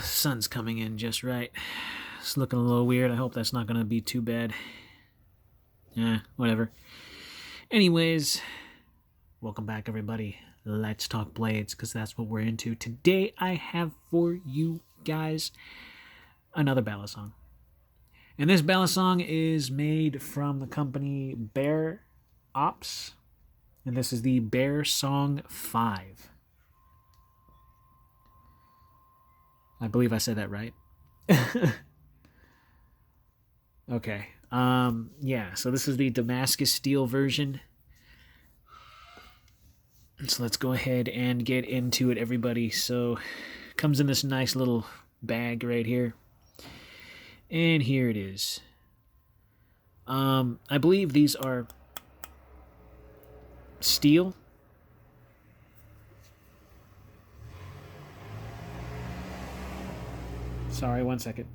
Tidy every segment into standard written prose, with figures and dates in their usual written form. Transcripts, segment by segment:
Sun's coming in just right. It's looking a little weird. I hope that's not going to be too bad. Whatever. Anyways, welcome back, everybody. Let's talk blades, because that's what we're into. Today, I have for you guys another Balasong. And this Balasong is made from the company Bear Ops. And this is the Bear Song 5. I believe I said that right. Okay. So this is the Damascus steel version. So let's go ahead and get into it, everybody. So it comes in this nice little bag right here. And here it is. I believe these are steel. Sorry, one second.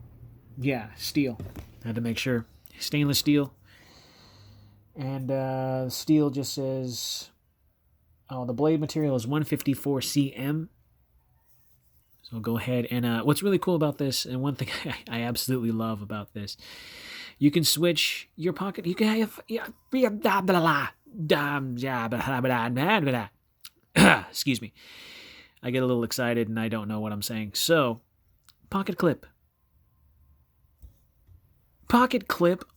Yeah, steel. I had to make sure. Stainless steel. And steel just says, the blade material is 154 cm. So go ahead and what's really cool about this, and one thing I absolutely love about this, you can switch your pocket. You can have excuse me. I get a little excited and I don't know what I'm saying. So, pocket clip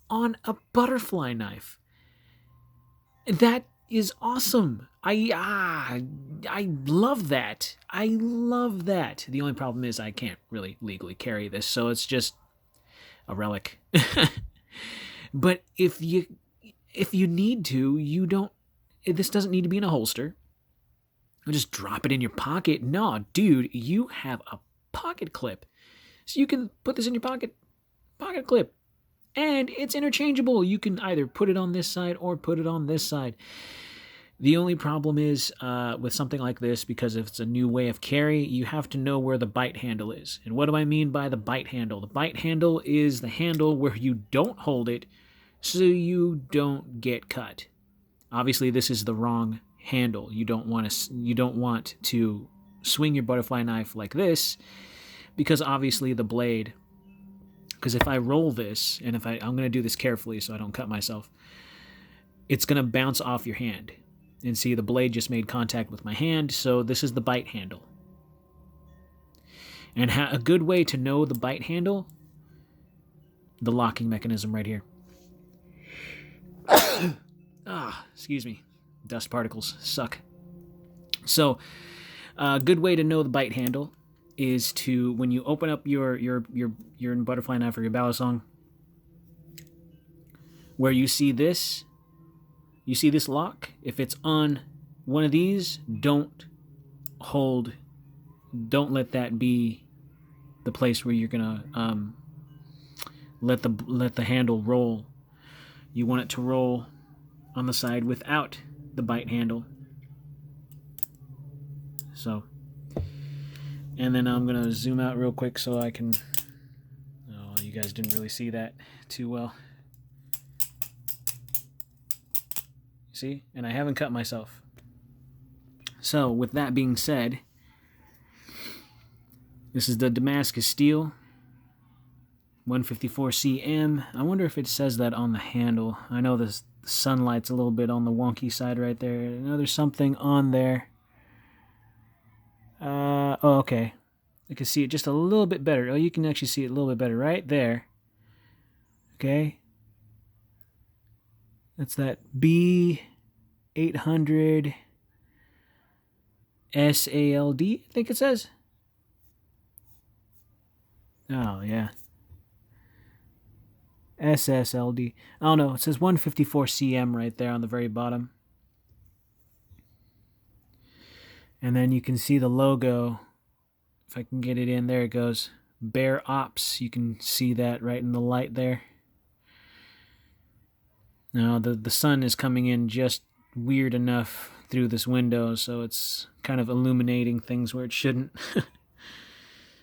on a butterfly knife. That is awesome. I love that. I love that. The only problem is I can't really legally carry this, so it's just a relic. But if you need to, you don't. This doesn't need to be in a holster. You just drop it in your pocket. No, dude, you have a pocket clip, so you can put this in your pocket clip. And it's interchangeable. You can either put it on this side or put it on this side. The only problem is with something like this, because if it's a new way of carry, you have to know where the bite handle is. And what do I mean by the bite handle? The bite handle is the handle where you don't hold it so you don't get cut. Obviously, this is the wrong handle. You don't want to swing your butterfly knife like this, because obviously the blade. Because if I roll this, and I'm going to do this carefully so I don't cut myself, it's going to bounce off your hand. And see, the blade just made contact with my hand, so this is the bite handle. And a good way to know the bite handle, the locking mechanism right here. Excuse me. Dust particles suck. So, a good way to know the bite handle is to, when you open up your butterfly knife or your Balasong, where you see this lock. If it's on one of these, don't let that be the place where you're gonna let the handle roll. You want it to roll on the side without the bite handle. So. And then I'm going to zoom out real quick so I can... Oh, you guys didn't really see that too well. See? And I haven't cut myself. So, with that being said, this is the Damascus steel. 154 cm. I wonder if it says that on the handle. I know the sunlight's a little bit on the wonky side right there. I know there's something on there. Okay. I can see it just a little bit better. Oh, you can actually see it a little bit better right there. Okay. That's that B800 SALD, I think it says. Oh, yeah. SSLD. Oh, no, it says 154 cm right there on the very bottom. And then you can see the logo. If I can get it in, there it goes. Bear Ops. You can see that right in the light there. Now, the sun is coming in just weird enough through this window, so it's kind of illuminating things where it shouldn't.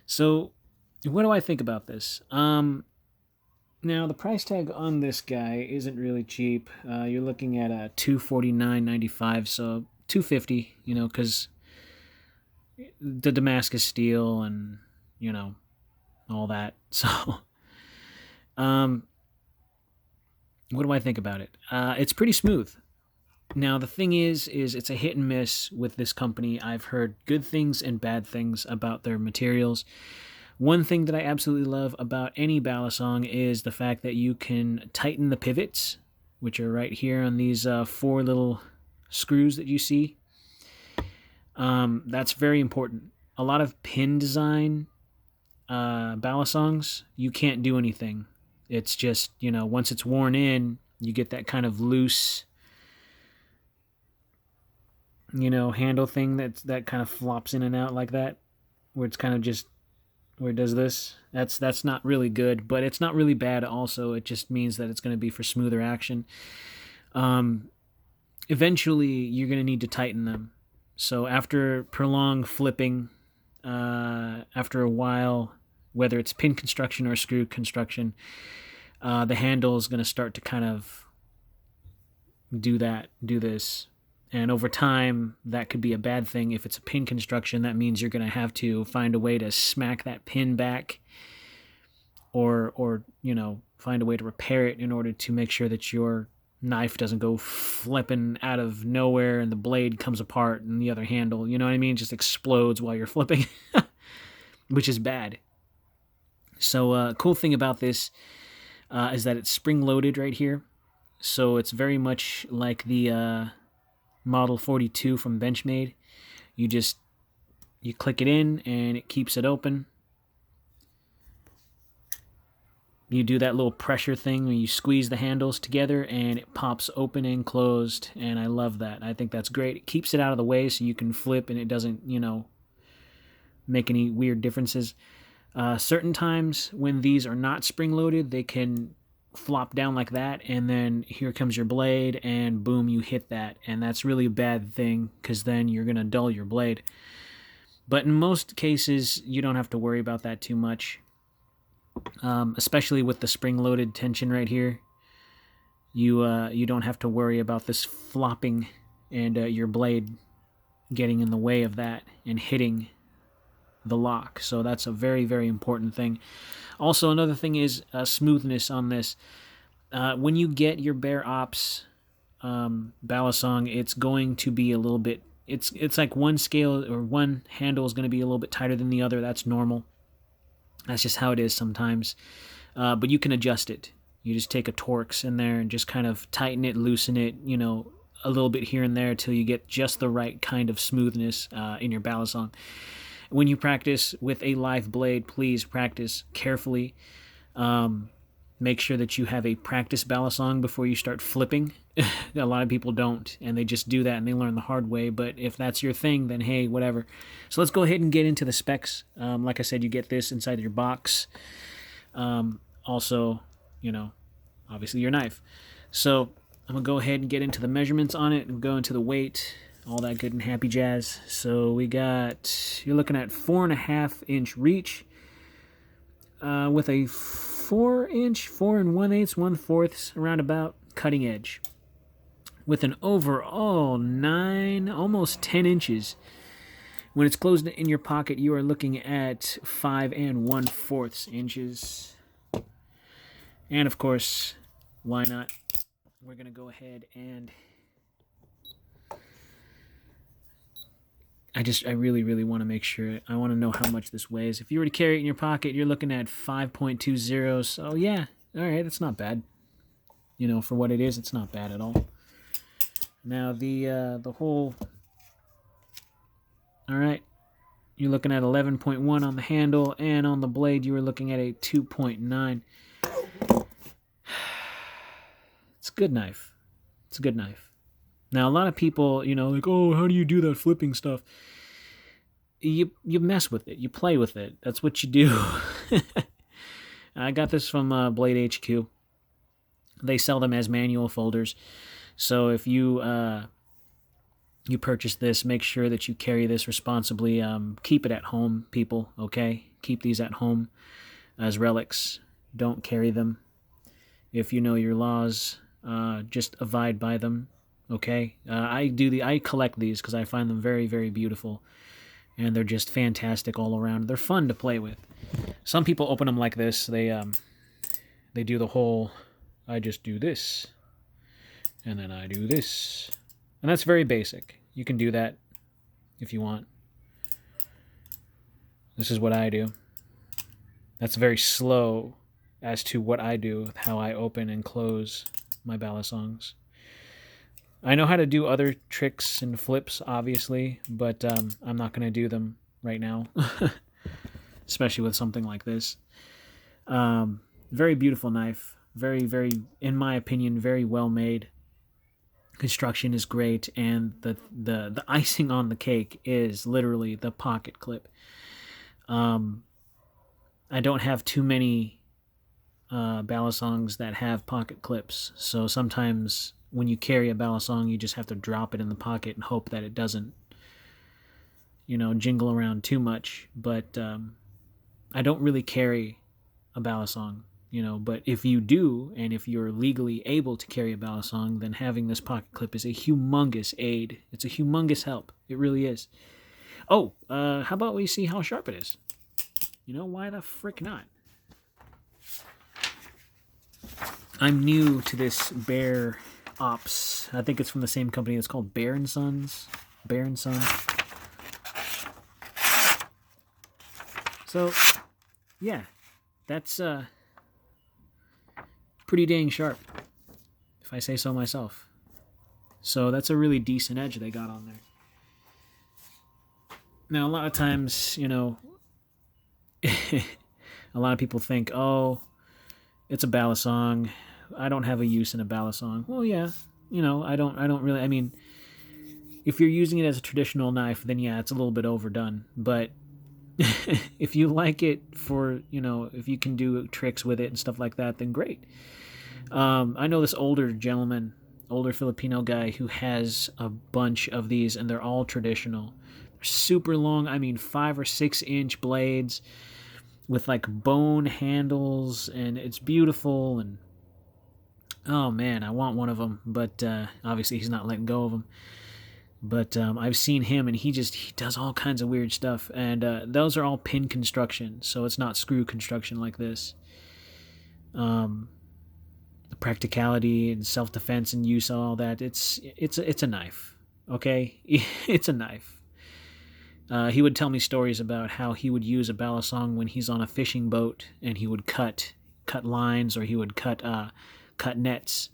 So, what do I think about this? Now, the price tag on this guy isn't really cheap. You're looking at a $249.95, so $250, because the Damascus steel and all that. So, um, what do I think about it? It's pretty smooth. Now, the thing is it's a hit and miss with this company. I've heard good things and bad things about their materials. One thing that I absolutely love about any Balasong is the fact that you can tighten the pivots, which are right here on these 4 little screws that you see. That's very important. A lot of pin design Balasongs, you can't do anything. It's just, once it's worn in, you get that kind of loose, handle thing that kind of flops in and out like that, where it's kind of just where it does this. That's not really good, but it's not really bad also. It just means that it's going to be for smoother action. Eventually, you're going to need to tighten them. So after prolonged flipping, after a while, whether it's pin construction or screw construction, the handle is going to start to kind of do this. And over time, that could be a bad thing. If it's a pin construction, that means you're going to have to find a way to smack that pin back or find a way to repair it in order to make sure that your knife doesn't go flipping out of nowhere and the blade comes apart and the other handle, you know what I mean, just explodes while you're flipping, which is bad. So cool thing about this is that it's spring-loaded right here. So it's very much like the Model 42 from Benchmade. You click it in and it keeps it open. You do that little pressure thing where you squeeze the handles together and it pops open and closed, and I love that. I think that's great. It keeps it out of the way so you can flip and it doesn't, make any weird differences. Certain times when these are not spring-loaded, they can flop down like that, and then here comes your blade, and boom, you hit that, and that's really a bad thing because then you're going to dull your blade. But in most cases, you don't have to worry about that too much. Especially with the spring-loaded tension right here, you don't have to worry about this flopping and your blade getting in the way of that and hitting the lock. So that's a very, very important thing. Also, another thing is smoothness on this. When you get your Bare Ops Balasong, it's going to be a little bit. It's like one scale or one handle is going to be a little bit tighter than the other. That's normal. That's just how it is sometimes. But you can adjust it. You just take a Torx in there and just kind of tighten it, loosen it, a little bit here and there till you get just the right kind of smoothness in your Balasong. When you practice with a live blade, please practice carefully. Make sure that you have a practice Balasong before you start flipping. A lot of people don't, and they just do that and they learn the hard way. But if that's your thing, then hey, whatever. So let's go ahead and get into the specs. Like I said, you get this inside of your box. Also, obviously your knife. So I'm going to go ahead and get into the measurements on it and go into the weight, all that good and happy jazz. So you're looking at 4.5-inch reach with a 4-inch, 4 1/8, 1/4 around about cutting edge, with an overall 9, almost 10 inches. When it's closed in your pocket, you are looking at 5 1/4 inches. And of course, why not? We're going to go ahead and I really, really want to make sure. I want to know how much this weighs. If you were to carry it in your pocket, you're looking at 5.20. So yeah, all right, that's not bad. For what it is, it's not bad at all. Now the whole. All right, you're looking at 11.1 on the handle, and on the blade, you were looking at a 2.9. It's a good knife. It's a good knife. Now, a lot of people, like, oh, how do you do that flipping stuff? You mess with it. You play with it. That's what you do. I got this from Blade HQ. They sell them as manual folders. So if you purchase this, make sure that you carry this responsibly. Keep it at home, people, okay? Keep these at home as relics. Don't carry them. If you know your laws, just abide by them. Okay, I collect these because I find them very, very beautiful, and they're just fantastic all around. They're fun to play with. Some people open them like this. They do the whole, I just do this, and then I do this. And that's very basic. You can do that if you want. This is what I do. That's very slow as to what I do, with how I open and close my Balasongs. I know how to do other tricks and flips, obviously, but I'm not going to do them right now, especially with something like this. Very beautiful knife. Very, very, in my opinion, very well made. Construction is great, and the icing on the cake is literally the pocket clip. I don't have too many Balasongs that have pocket clips, so sometimes when you carry a Balasong, you just have to drop it in the pocket and hope that it doesn't, jingle around too much. But I don't really carry a Balasong, but if you do, and if you're legally able to carry a Balasong, then having this pocket clip is a humongous aid. It's a humongous help. It really is. Oh, how about we see how sharp it is? Why the frick not? I'm new to this Bear Ops. I think it's from the same company. It's called Bear & Sons. Bear & Sons. So, yeah, that's pretty dang sharp, if I say so myself. So that's a really decent edge they got on there. Now, a lot of times, a lot of people think, oh, it's a Balasong. I don't have a use in a Balasong. Well, yeah, I don't really. I mean, if you're using it as a traditional knife, then yeah, it's a little bit overdone. But if you like it for, if you can do tricks with it and stuff like that, then great. I know this older Filipino guy who has a bunch of these, and they're all traditional. They're super long. I mean, 5 or 6 inch blades with like bone handles, and it's beautiful. And oh man, I want one of them, but obviously he's not letting go of them. But I've seen him, and he does all kinds of weird stuff, and those are all pin construction, so it's not screw construction like this. The practicality and self-defense and use, all that, it's a knife, okay? It's a knife. He would tell me stories about how he would use a Balasong when he's on a fishing boat, and he would cut lines, or he would cut nets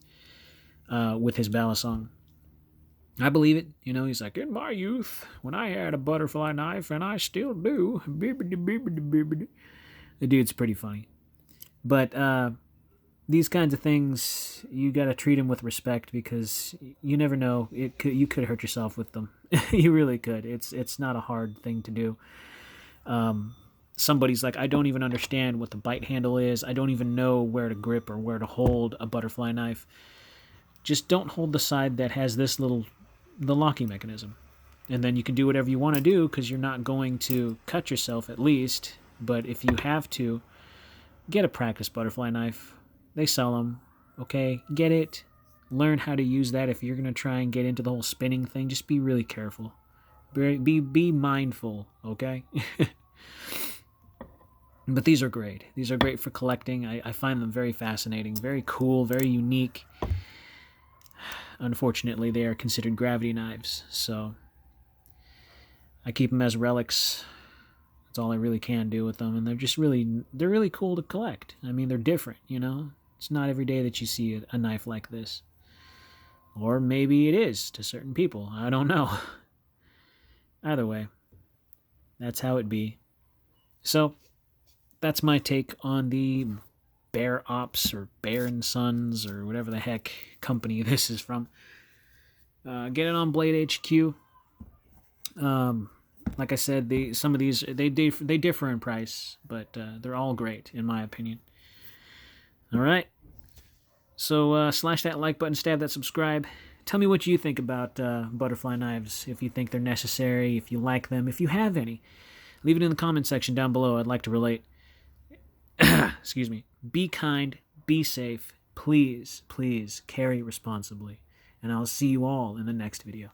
with his Balasong. I believe it. He's like, in my youth, when I had a butterfly knife, and I still do. The dude's pretty funny. But these kinds of things, you got to treat them with respect, because you never know. You could hurt yourself with them. You really could. It's not a hard thing to do. Somebody's like, I don't even understand what the bite handle is. I don't even know where to grip or where to hold a butterfly knife. Just don't hold the side that has the locking mechanism. And then you can do whatever you want to do, because you're not going to cut yourself, at least. But if you have to, get a practice butterfly knife. They sell them, okay? Get it. Learn how to use that. If you're going to try and get into the whole spinning thing, just be really careful. Be mindful, okay? But these are great. These are great for collecting. I find them very fascinating, very cool, very unique. Unfortunately, they are considered gravity knives, so I keep them as relics. That's all I really can do with them, and they're really cool to collect. I mean, they're different, It's not every day that you see a knife like this. Or maybe it is to certain people. I don't know. Either way, that's how it be. So, that's my take on the Bear Ops, or Bear & Sons, or whatever the heck company this is from. Get it on Blade HQ. Like I said, some of these they differ in price, but they're all great in my opinion. All right. So slash that like button, stab that subscribe. Tell me what you think about butterfly knives. If you think they're necessary, if you like them, if you have any, leave it in the comment section down below. I'd like to relate. Excuse me. Be kind. Be safe. Please, please carry responsibly. And I'll see you all in the next video.